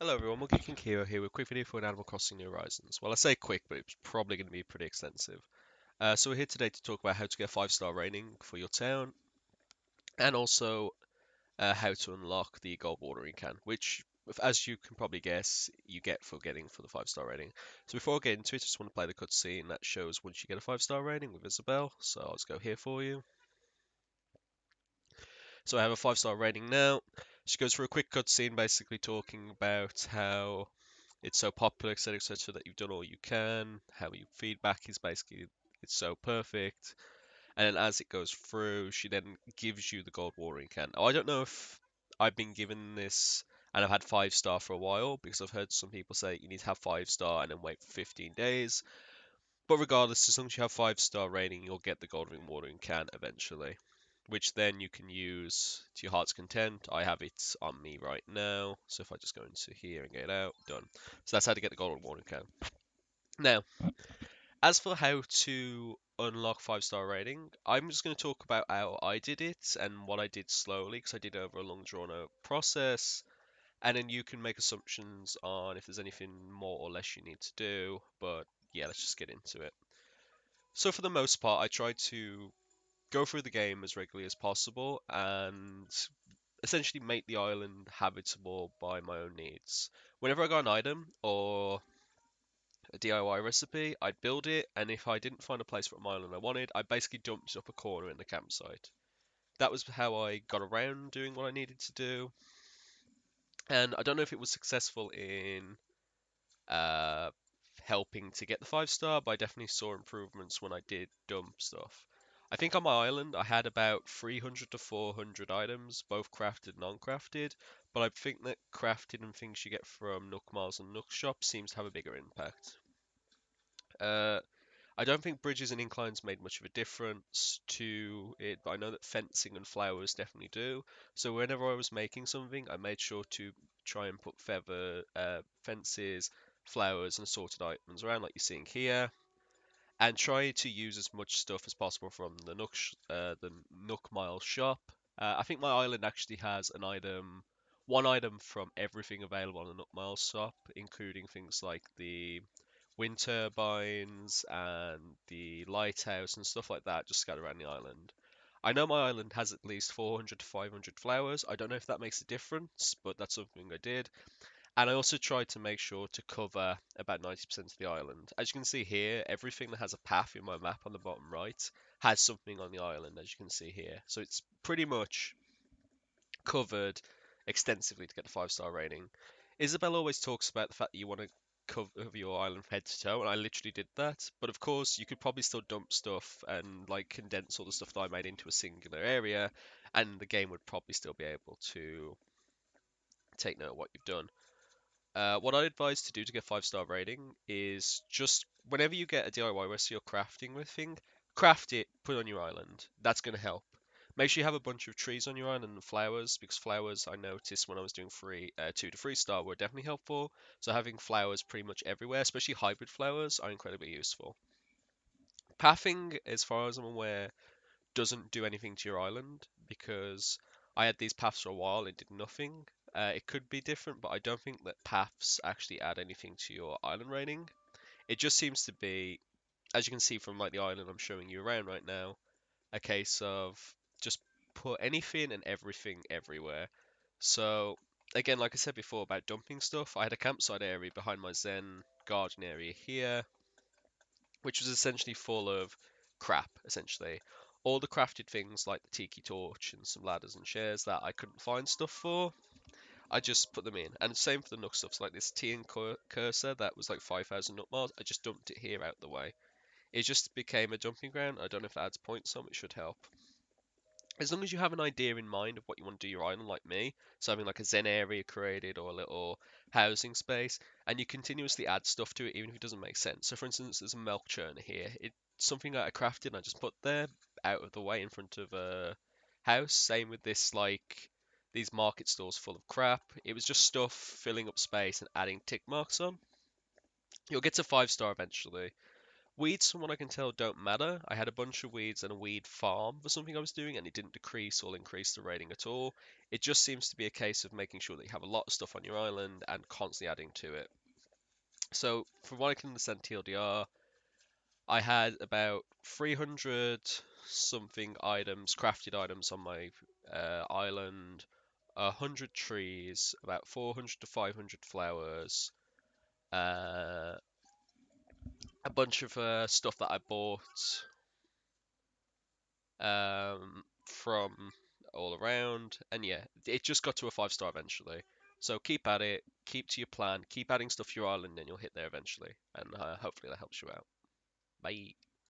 Hello everyone, MonkeyKingHero here with a quick video for an Animal Crossing New Horizons. Well, I say quick, but it's probably going to be pretty extensive. So we're here today to talk about how to get a 5-star rating for your town, and also how to unlock the gold watering can, which, as you can probably guess, you get for getting for the 5-star rating. So before I get into it, I just want to play the cutscene that shows once you get a 5-star rating with Isabelle. So I'll just go here for you. So I have a 5-star rating now. She goes through a quick cutscene basically talking about how it's so popular, etc., that you've done all you can. How your feedback is basically it's so perfect, and then as it goes through, she then gives you the gold watering can. Oh, I don't know if I've been given this and I've had 5-star for a while because I've heard some people say you need to have 5-star and then wait for 15 days. But regardless, as long as you have 5-star rating, you'll get the gold watering can eventually, which then you can use to your heart's content. I have it on me right now, so if I just go into here and get it out, done. So that's how to get the golden watering can. Now, as for how to unlock 5-star rating, I'm just going to talk about how I did it and what I did slowly because I did it over a long drawn out process. And then you can make assumptions on if there's anything more or less you need to do. But yeah, let's just get into it. So for the most part, I tried to go through the game as regularly as possible and essentially make the island habitable by my own needs. Whenever I got an item or a DIY recipe, I'd build it, and if I didn't find a place for my island I wanted, I basically dumped it up a corner in the campsite. That was how I got around doing what I needed to do, and I don't know if it was successful in uh, helping to get the 5-star, but I definitely saw improvements when I did dump stuff. I think on my island I had about 300 to 400 items, both crafted and non-crafted, but I think that crafted and things you get from Nook Miles and Nook Shop seems to have a bigger impact. Uh, I don't think bridges and inclines made much of a difference to it, but I know that fencing and flowers definitely do. So whenever I was making something, I made sure to try and put feather fences, flowers, and assorted items around, like you're seeing here, and try to use as much stuff as possible from the Nook Mile shop. I think my island actually has one item from everything available on the Nook Mile shop, including things like the wind turbines and the lighthouse and stuff like that just scattered around the island. I know my island has at least 400 to 500 flowers. I don't know if that makes a difference, but that's something I did. And I also tried to make sure to cover about 90% of the island. As you can see here, everything that has a path in my map on the bottom right has something on the island, as you can see here. So it's pretty much covered extensively to get the 5-star rating. Isabel always talks about the fact that you want to cover your island from head to toe, and I literally did that. But of course, you could probably still dump stuff and like condense all the stuff that I made into a singular area, and the game would probably still be able to take note of what you've done. What I advise to do to get 5-star rating is just whenever you get a DIY recipe or crafting with thing, craft it, put it on your island. That's going to help. Make sure you have a bunch of trees on your island and flowers, because flowers I noticed when I was doing 2 to 3-star were definitely helpful. So having flowers pretty much everywhere, especially hybrid flowers, are incredibly useful. Pathing, as far as I'm aware, doesn't do anything to your island because I had these paths for a while, it did nothing. It could be different, but I don't think that paths actually add anything to your island rating. It just seems to be, as you can see from like the island I'm showing you around right now, a case of just put anything and everything everywhere. So again, like I said before about dumping stuff, I had a campsite area behind my Zen garden area here, which was essentially full of crap, essentially. All the crafted things like the tiki torch and some ladders and chairs that I couldn't find stuff for, I just put them in. And same for the Nook stuff, so like this tea and cursor that was like 5,000 Nook miles, I just dumped it here out the way. It just became a dumping ground. I don't know if that adds points on, it should help. As long as you have an idea in mind of what you want to do your island, like me, so having like a zen area created or a little housing space, and you continuously add stuff to it even if it doesn't make sense. So for instance, there's a milk churner here. It's something that I crafted and I just put there out of the way in front of a house. Same with this, like these market stalls full of crap. It was just stuff filling up space and adding tick marks on. You'll get to 5-star eventually. Weeds, from what I can tell, don't matter. I had a bunch of weeds and a weed farm for something I was doing, and it didn't decrease or increase the rating at all. It just seems to be a case of making sure that you have a lot of stuff on your island and constantly adding to it. So, from what I can understand, TLDR, I had about 300 something items, crafted items on my island, 100 trees, about 400 to 500 flowers, uh, a bunch of stuff that I bought from all around, and yeah, it just got to a 5 star eventually. So keep at it, keep to your plan, keep adding stuff to your island, and you'll hit there eventually. And hopefully that helps you out. Bye.